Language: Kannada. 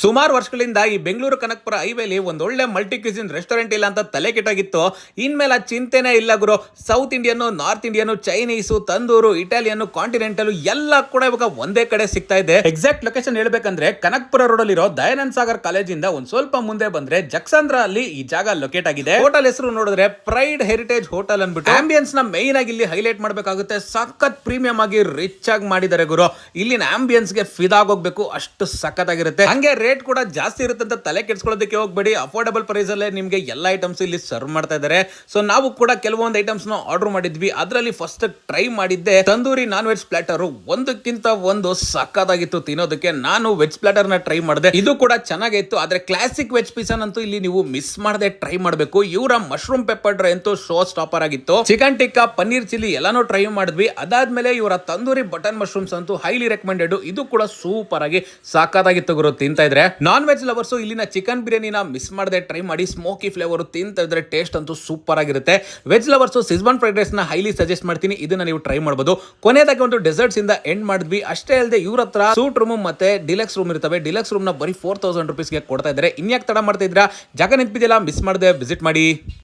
ಸುಮಾರು ವರ್ಷಗಳಿಂದ ಈ ಬೆಂಗಳೂರು ಕನಕಪುರ ಹೈವೇಲಿ ಒಂದೊಳ್ಳೆ ಮಲ್ಟಿ ಕ್ಯೂಸಿನ್ ರೆಸ್ಟೋರೆಂಟ್ ಇಲ್ಲ ಅಂತ ತಲೆ ಕೆಟ್ಟಾಗಿತ್ತು. ಇನ್ಮೇಲೆ ಆ ಚಿಂತೆನೇ ಇಲ್ಲ ಗುರು. South Indian, north Indian, Chinese, tandoor, Italian, continental ಎಲ್ಲ ಕೂಡ ಇವಾಗ ಒಂದೇ ಕಡೆ ಸಿಗ್ತಾ ಇದೆ. ಎಕ್ಸಾಕ್ಟ್ ಲೊಕೇಶನ್ ಹೇಳ್ಬೇಕಂದ್ರೆ ಕನಕಪುರ ರೋಡ್ ಅಲ್ಲಿರೋ ದಯಾನಂದ ಸಾಗರ್ ಕಾಲೇಜಿಂದ ಒಂದ್ ಸ್ವಲ್ಪ ಮುಂದೆ ಬಂದ್ರೆ ಜಕ್ಸಂದ್ರ ಅಲ್ಲಿ ಈ ಜಾಗ ಲೊಕೇಟ್ ಆಗಿದೆ. ಹೋಟೆಲ್ ಹೆಸರು ನೋಡಿದ್ರೆ ಪ್ರೈಡ್ ಹೆರಿಟೇಜ್ ಹೋಟೆಲ್ ಅನ್ಬಿಟ್ಟು ಆಂಬಿಯನ್ಸ್ ನ ಮೈನ್ ಆಗಿ ಇಲ್ಲಿ ಹೈಲೈಟ್ ಮಾಡಬೇಕಾಗುತ್ತೆ. ಸಖತ್ ಪ್ರೀಮಿಯಂ ಆಗಿ ರಿಚ್ ಆಗಿ ಮಾಡಿದ್ದಾರೆ ಗುರು. ಇಲ್ಲಿನ ಆಂಬಿಯನ್ಸ್ ಗೆ ಫಿದಾಗೋಗ್ಬೇಕು, ಅಷ್ಟು ಸಖತ್ ಆಗಿರುತ್ತೆ. ಹಂಗೆ ರೇಟ್ ಕೂಡ ಜಾಸ್ತಿ ಇರುತ್ತೆ ಅಂತ ತಲೆ ಕೆಡಿಸ್ಕೊಳ್ಳೋದಕ್ಕೆ ಹೋಗ್ಬೇಡಿ. ಅಫೋರ್ಡಬಲ್ ಪ್ರೈಸ್ ಅಲ್ಲೇ ನಿಮಗೆ ಎಲ್ಲ ಐಟಮ್ಸ್ ಇಲ್ಲಿ ಸರ್ವ್ ಮಾಡ್ತಾ ಇದ್ದಾರೆ. ಸೊ ನಾವು ಕೂಡ ಕೆಲವೊಂದು ಐಟಮ್ಸ್ ನ ಆರ್ಡರ್ ಮಾಡಿದ್ವಿ. ಅದರಲ್ಲಿ ಫಸ್ಟ್ ಟ್ರೈ ಮಾಡಿದ್ದೆ ತಂದೂರಿ ನಾನ್ ವೆಜ್ ಪ್ಲಾಟರ್. ಒಂದಕ್ಕಿಂತ ಒಂದು ಸಕ್ಕತ್ತಾಗಿತ್ತು ತಿನ್ನೋದಕ್ಕೆ. ನಾನು ವೆಜ್ ಪ್ಲಾಟರ್ ನ ಟ್ರೈ ಮಾಡಿದೆ, ಇದು ಕೂಡ ಚೆನ್ನಾಗಿತ್ತು. ಆದ್ರೆ ಕ್ಲಾಸಿಕ್ ವೆಜ್ ಪಿಜ್ಜಾ ಅಂತೂ ಇಲ್ಲಿ ನೀವು ಮಿಸ್ ಮಾಡದೆ ಟ್ರೈ ಮಾಡಬೇಕು. ಇವರ ಮಶ್ರೂಮ್ ಪೆಪ್ಪರ್ ಡ್ರೈ ಅಂತೂ ಶೋ ಸ್ಟಾಪರ್ ಆಗಿತ್ತು. ಚಿಕನ್ ಟಿಕ್ಕಾ, ಪನ್ನೀರ್ ಚಿಲ್ಲಿ ಎಲ್ಲಾನು ಟ್ರೈ ಮಾಡಿದ್ವಿ. ಅದಾದ್ಮೇಲೆ ಇವರ ತಂದೂರಿ ಬಟನ್ ಮಶ್ರೂಮ್ಸ್ ಅಂತೂ ಹೈಲಿ ರೆಕಮೆಂಡೆಡ್. ಇದು ಕೂಡ ಸೂಪರ್ ಆಗಿ ಸಾಕಾಗಿತ್ತು ಗುರು. ತಿಂತಾ ಇದ್ರೆ ನಾನ್ ವೆಜ್ ಲವರ್ಸ್ ಇಲ್ಲಿನ ಚಿಕನ್ ಬಿರಿಯಾನಿನ ಮಿಸ್ ಮಾಡದೆ ಟ್ರೈ ಮಾಡಿ. ಸ್ಮೋಕಿ ಫ್ಲೇವರ್ ತಿಂತಾ ಇದ್ರೆ ಟೇಸ್ಟ್ ಅಂತೂ ಸೂಪರ್ ಆಗಿರುತ್ತೆ. Veg lovers Schezwan fried rice ನ ಹೈಲಿ ಸಜೆಸ್ಟ್ ಮಾಡ್ತೀನಿ. ಇದನ್ನ ನೀವು ಟ್ರೈ ಮಾಡಬಹುದು. ಕೊನೆಯದಾಗಿ ಒಂದು ಡೆಸರ್ಟ್ಸ್ ಇಂದ ಎಂಡ್ ಮಾಡಿದ್ವಿ. ಅಷ್ಟೇ ಅಲ್ಲದೆ ಇವ್ರ ಹತ್ರ ಸೂಟ್ ರೂಮ್ ಮತ್ತೆ ಡಿಲಕ್ಸ್ ರೂಮ್ ಇರ್ತವೆ. ಡಿಲಕ್ಸ್ ರೂಮ್ ನ ಬರೀ 4000 ರೂಪೀಸ್ಗೆ ಕೊಡ್ತಾ ಇದ್ದಾರೆ. ಇನ್ಯಾಕ್ ತಡ ಮಾಡ್ತಾ ಇದ್ರ? ಜಾಗ ನೆನಪಿದೆಯಲ್ಲ, ಮಿಸ್ ಮಾಡದೆ ವಿಸಿಟ್ ಮಾಡಿ.